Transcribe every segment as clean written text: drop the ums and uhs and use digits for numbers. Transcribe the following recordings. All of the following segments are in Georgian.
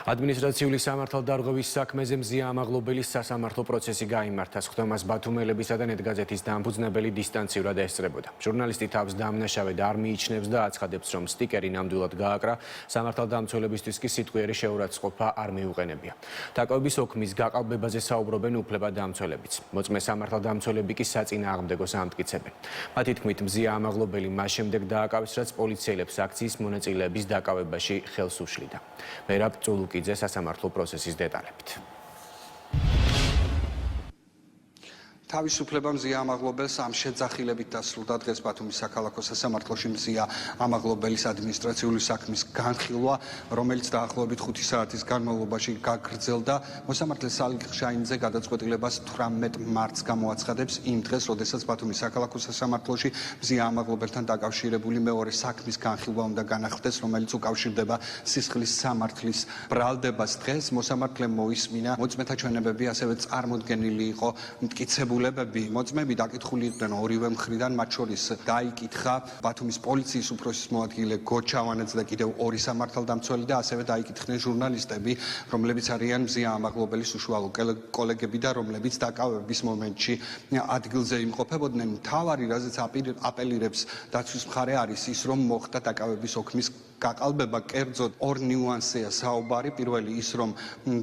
ადმინისტრაციული სამართალდარღვევის საქმეზე მზია-ამაღლობელი სასამართლო პროცესი გაიმართა. ხდომას ბათუმელებისა და ნეტგაზეთის დამფუძნებელი დისტანციურად ესწრებოდა. ჟურნალისტი თავს დამნაშავედ არ მიიჩნევს და აცხადებს, რომ სტიკერი ნამდვილად გააკრა, სამართალდამცველებისთვის კი სიტყვიერი შეურაცხყოფა არ მიუყენებია. დაკავების ოქმის გაყალბებაზე საუბრობენ უფლება-დამცველებიც. მოწმე სამართალდამცველები კი საწინააღმდეგოს ამტკიცებენ. მათი თქმით, მზია-ამაღლობელი მას შემდეგ დააკავეს, რაც პოლიციელებს აქციის მონაწილეების დაკავებაში ხელს უშლიდა. მერაბ წულუკიძე სასამართლო პროცესის დეტალებით. თავისუფლება მზია-ამაღლობელს ამ შეძახილებით დასრულდა დღეს ბათუმის საქალაქო სასამართლოში მზია-ამაღლობელის ადმინისტრაციული საქმის განხილვა, რომელიც დაახლოებით 5 საათის განმავლობაში გაგრძელდა. მოსამართლე სალიკ ხშაინიძე გადაწყვეტილებას 18 მარტს გამოაცხადებს იმ დღეს, როდესაც ბათუმის საქალაქო სასამართლოში მზია-ამაღლობელთან დაკავშირებული მეორე საქმის განხილვა უნდა განახლდეს, რომელიც უკავშირდება სისხლის სამართლის ბრალდებას. დღეს მოსამართლემ მოისმინა მოწმეთა ჩვენებები, ასევე წარმოდგენილი იყო მტკიცებული მოწმეები დაკითხული იყვნენ ორივე მხრიდან, მათ შორის დაიკითხა ბათუმის პოლიციის უფროსის მოადგილე გოჩავანაძე და კიდევ ორი სამართალდამცველი და ასევე დაიკითხნენ ჟურნალისტები, რომლებიც არიან მზია-ამაღლობელის უშუალო კოლეგები და რომლებიც დაკავების მომენტში ადგილზე იმყოფებოდნენ. მთავარი, რაზეც აპელირებს დაცვის მხარე, არის ის, რომ მოხდა დაკავების ოქმის გაყალბება. კერძოდ ორ ნიუანსია საუბარი. პირველი ის, რომ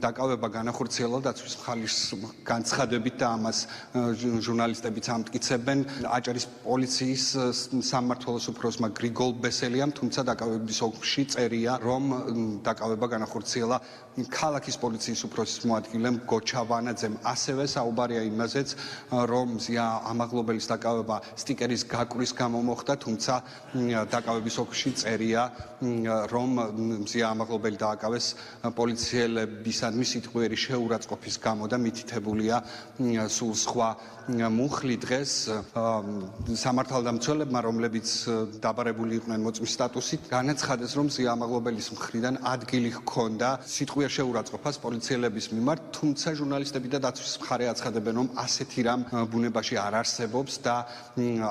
დაკავება განახორციელა დაცვის მხარის განცხადებით და ამას ჟურნალისტებიც ამტკიცებენ აჭარის პოლიციის სამმართველოს უფროსმა გრიგოლ ბესელიამ, თუმცა დაკავების ოლქში წერია, რომ დაკავება განახორციელა ქალაქის პოლიციის უფროსის მოადგილემ გოჩავანაძემ. ასევე საუბარია იმაზეც, რომ მზია-ამაღლობელის დაკავება სტიკერის გაკვრის გამო მოხდა, თუმცა დაკავების ოლქში წერია, რომ მზია-ამაღლობელი დააკავეს პოლიციელებისადმი სიტყვიერი შეურაცხყოფის გამო და მითითებულია სულ სხვა მუხლი. დღეს სამართალდამცველებმა, რომლებიც დაბარებული იყვნენ მოწმის სტატუსით, განაცხადეს, რომ მზია-ამაღლობელის მხრიდან ადგილი ჰქონდა სიტყვიერ შეურაცხყოფას პოლიციელების მიმართ, თუმცა ჟურნალისტები და დაცვის მხარე აცხადებენ, რომ ასეთი რამ ბუნებაში არ არსებობს და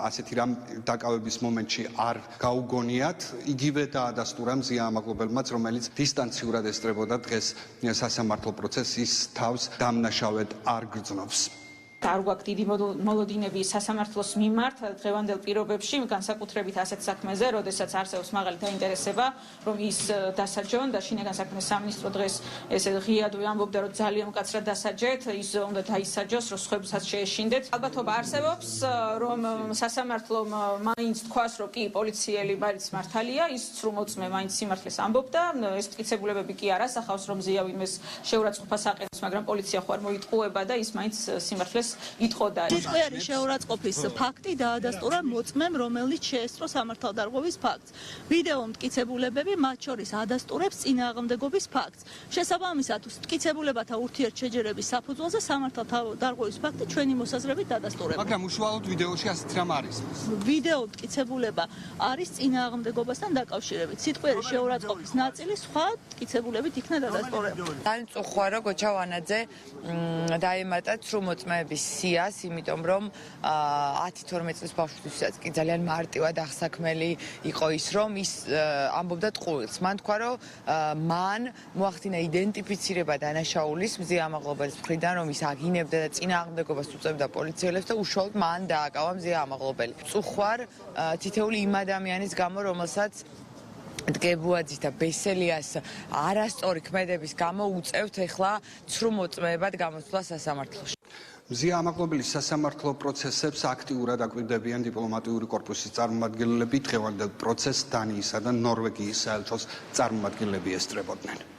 ასეთი რამ დაკავების მომენტში არ გაუგონიათ. იგივე დაადასტურა მზია-ამაღლობელმაც, რომელიც დისტანციურად ესწრებოდა დღეს სასამართლო პროცესის თავს დამნაშავედ არ გრძნობს. არ გვაქვს დიდი მოლოდინები სასამართლოს მიმართ დღევანდელ პირობებში, განსაკუთრებით ასეთ საქმეზე, როდესაც არსებობს მაღალი დაინტერესება, რომ ის დასაჯონ და შინაგან საქმეთა სამინისტრო დღეს ესე ღიად ამბობდა, რომ ძალიან მკაცრად დასაჯეთ, ის უნდა დაისაჯოს, რომ სხვებსაც შეეშინდეთ. ალბათობა არსებობს, რომ სასამართლომ მაინც თქვას, რომ კი პოლიციელი მაინც მართალია, ის ცრუმოწმე მაინც სიმართლეს ამბობდა, ეს მტკიცებულებები კი არ ასახავს, რომ ზიავიმეს შეურაცხყოფას აყენებს, მაგრამ პოლიცია ხო არ მოიტყუება და ის მაინც სიმართლეს იტყოდა. სიტყვიერი შეურაცხყოფის ფაქტი დაადასტურა მოწმემ, რომელიც შეესწრო სამართალდარღვევის ფაქტს. ვიდეო მტკიცებულებები მათ შორის ადასტურებს წინააღმდეგობის ფაქტს. შესაბამისად, მტკიცებულებათა ურთიერთშეჯერების საფუძველზე სამართალდარღვევის ფაქტი ჩვენი მოსაზრებით დადასტურება. მაგრამ უშუალოდ ვიდეოში ასეთ რამ არის. ვიდეო მტკიცებულება არის წინააღმდეგობასთან დაკავშირებით. სიტყვიერი შეურაცხყოფის ნაწილი სხვა მტკიცებულებით იქნა დადასტურებული. ძალიან წუხوارო გოჩავანაძე დაემატა ცრუმოწმეების სიას, იმიტომ რომ 10-12 წლის ბავშვთვისაც კი ძალიან მარტივად აღსაქმელი იყო ის, რომ ის ამბობდა ტყუილს. მან თქვა, რომ მან მოახდინა იდენტიფიცირება დანაშაულის მზია-ამაღლობელის მხრიდან, რომ ის აგინებდა და წინააღმდეგობას უწევდა პოლიციელებს და უშუალოდ მან დააკავა მზია-ამაღლობელი. წუხوار თითეული იმ ადამიანის გამო, რომელსაც დგებუაძის და ბესელიას არასწორი ქმედების გამო უწევთ ეხლა ცრუმოწმეებად გამოსვლა სასამართლოში. მზია-ამაღლობელის სასამართლო პროცესებს აქტიურად აკვირდებიან დიპლომატიური კორპუსის წარმომადგენლები. დღევანდელ პროცესს დანიისა და ნორვეგიის საელჩოს წარმომადგენლები ესწრებოდნენ.